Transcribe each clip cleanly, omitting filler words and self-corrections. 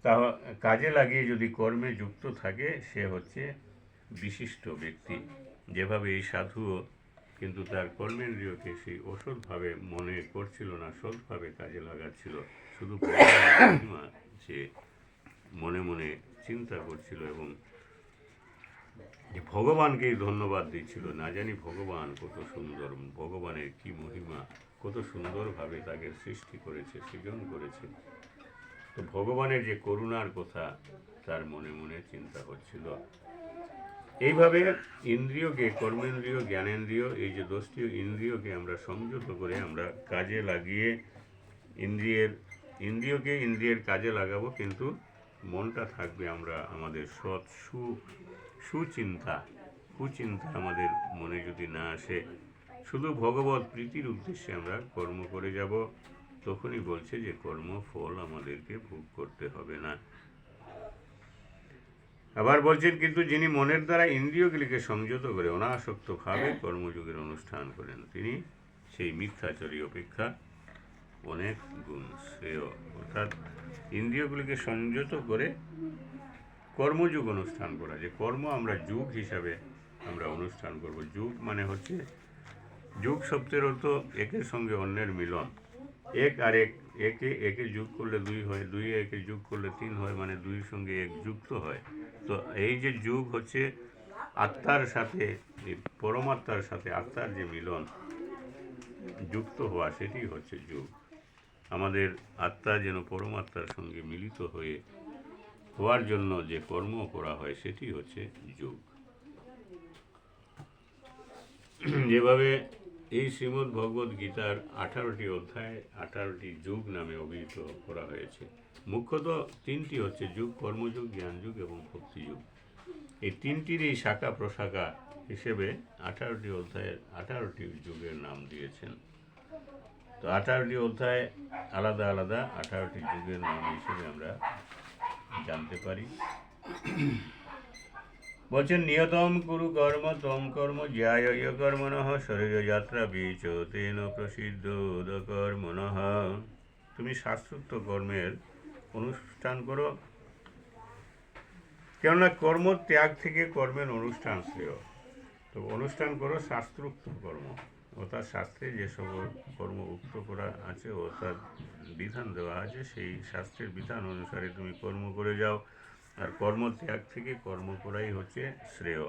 তা কাজে লাগিয়ে যদি কর্মে যুক্ত থাকে সে হচ্ছে বিশিষ্ট ব্যক্তি। যেভাবে এই সাধুও কিন্তু তার কর্মেন্দ্রিয়কে সেই ওষুধভাবে মনে করছিল না, সৎভাবে কাজে লাগাচ্ছিল, শুধু মহিমা সে মনে মনে চিন্তা করছিল এবং যে ভগবানকেই ধন্যবাদ দিচ্ছিল। না জানি ভগবান কত সুন্দর, ভগবানের কি মহিমা, কত সুন্দরভাবে তাকে সৃষ্টি করেছে, সৃজন করেছে। তো ভগবানের যে করুণার কথা তার মনে মনে চিন্তা হচ্ছিল। এইভাবে ইন্দ্রিয়কে, কর্মেন্দ্রিয়, জ্ঞানেন্দ্রিয়, এই যে 10টি ইন্দ্রিয়কে আমরা সংযত করে আমরা কাজে লাগিয়ে ইন্দ্রিয়কে ইন্দ্রিয়ের কাজে লাগাবো, কিন্তু মনটা থাকবে আমরা আমাদের সৎ সুচিন্তা, কুচিন্তা আমাদের মনে যদি না আসে, শুধু ভগবত প্রীতির উদ্দেশ্যে আমরা কর্ম করে যাব, তখনই বলছে যে কর্মফল আমাদেরকে ভোগ করতে হবে না। আবার বলছেন, কিন্তু যিনি মনের দ্বারা ইন্দ্রিয়গুলিকে সংযত করে অনাসক্তভাবে কর্মযোগের অনুষ্ঠান করেন, তিনি সেই মিথ্যাচারী অপেক্ষা অনেক গুণ শ্রেয়। অর্থাৎ ইন্দ্রিয়গুলিকে সংযত করে কর্মযোগ অনুষ্ঠান করা, যে কর্ম আমরা যুগ হিসাবে আমরা অনুষ্ঠান করব। যুগ মানে হচ্ছে, যুগ শব্দের অর্থ একের সঙ্গে অন্যের মিলন। এক আর একে যোগ করলে 2 হয়, 2 একে যোগ করলে 3 হয়, মানে 2-এর সঙ্গে 1 যুক্ত হয়। তো এই যে যুগ হচ্ছে আত্মার সাথে, পরমাত্মার সাথে আত্মার যে মিলন, যুক্ত হওয়া, সেটি হচ্ছে যুগ। আমাদের আত্মা যেন পরমাত্মার সঙ্গে মিলিত হওয়ার জন্য যে কর্ম করা হয় সেটি হচ্ছে যুগ। যেভাবে এই শ্রীমদ্ ভগবদ্ গীতার 18টি অধ্যায় 18টি যুগ নামে অভিহিত করা হয়েছে। মুখ্যত 3টি হচ্ছে যুগ, কর্মযুগ, জ্ঞানযুগ এবং ভক্তিযুগ। এই 3টির এই শাখা প্রশাখা হিসেবে 18টি অধ্যায়ের 18টি যুগের নাম দিয়েছেন। তো 18টি অধ্যায় আলাদা আলাদা 18টি যুগের নাম হিসেবে আমরা জানতে পারি। বলছেন, নিয়তম কুরু কর্ম তম কর্ম জ্যায় কর্মণঃ শরীর যাত্রা বীচ তেন প্রসিদ্ধ কর্মণঃ। তুমি শাস্ত্রোক্ত কর্মের অনুষ্ঠান করো, কেননা কর্ম ত্যাগ থেকে কর্মের অনুষ্ঠান শ্রেয়। তো অনুষ্ঠান করো শাস্ত্রোক্ত কর্ম, অর্থাৎ শাস্ত্রে যে সব কর্ম উক্ত করা আছে, অর্থাৎ বিধান দেওয়া আছে, সেই শাস্ত্রের বিধান অনুসারে তুমি কর্ম করে যাও। আর কর্ম ত্যাগ থেকে কর্ম করাই হচ্ছে শ্রেয়।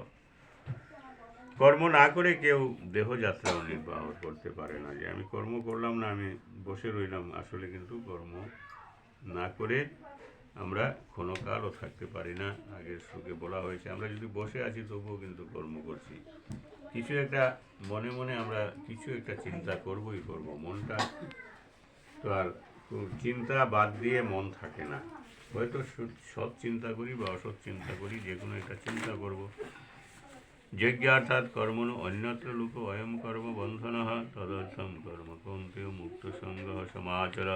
কর্ম না করে কেউ দেহযাত্রাও নির্বাহ করতে পারে না, যে আমি কর্ম করলাম না, আমি বসে রইলাম। আসলে কিন্তু কর্ম না করে আমরা ক্ষণকালও থাকতে পারি না। আগের শ্লোকে বলা হয়েছে, আমরা যদি বসে আছি তবুও কিন্তু কর্ম করছি। কিছু একটা মনে মনে আমরা কিছু একটা চিন্তা করবই করব। মনটা তো আর চিন্তা বাদ দিয়ে মন থাকে না। হয়তো সৎ চিন্তা করি বা অসৎ চিন্তা করি, যে কোনো একটা চিন্তা করব। যজ্ঞার্থাৎ কর্মণ অন্যত্র লোক অয়ম কর্ম বন্ধন তদর্থম কর্ম কৌন্তেয় মুক্ত সঙ্গ সমাচর।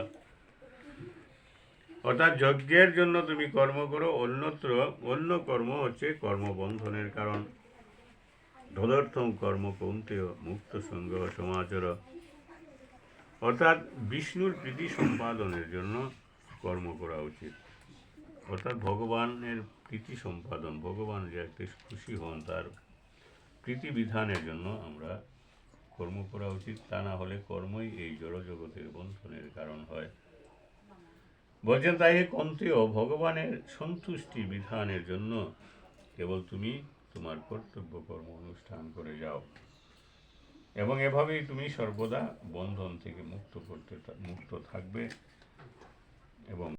অর্থাৎ যজ্ঞের জন্য তুমি কর্ম করো, অন্যত্র অন্য কর্ম হচ্ছে কর্মবন্ধনের কারণ। তদর্থম কর্ম কৌন্তেয় মুক্ত সঙ্গ সমাচর। অর্থাৎ বিষ্ণুর প্রীতি সম্পাদনের জন্য কর্ম করা উচিত। অর্থাৎ ভগবানের প্রীতি সম্পাদন, ভগবান যাতে খুশি হন তার প্রীতি বিধানের জন্য আমরা কর্ম করা উচিত। তা না হলে কর্মই এই জড়জগতের বন্ধনের কারণ হয়। বলছেন, তাই কন্তেয় ভগবানের সন্তুষ্টি বিধানের জন্য কেবল তুমি তোমার কর্তব্য কর্ম অনুষ্ঠান করে যাও, এবং এভাবেই তুমি সর্বদা বন্ধন থেকে মুক্ত থাকবে এবং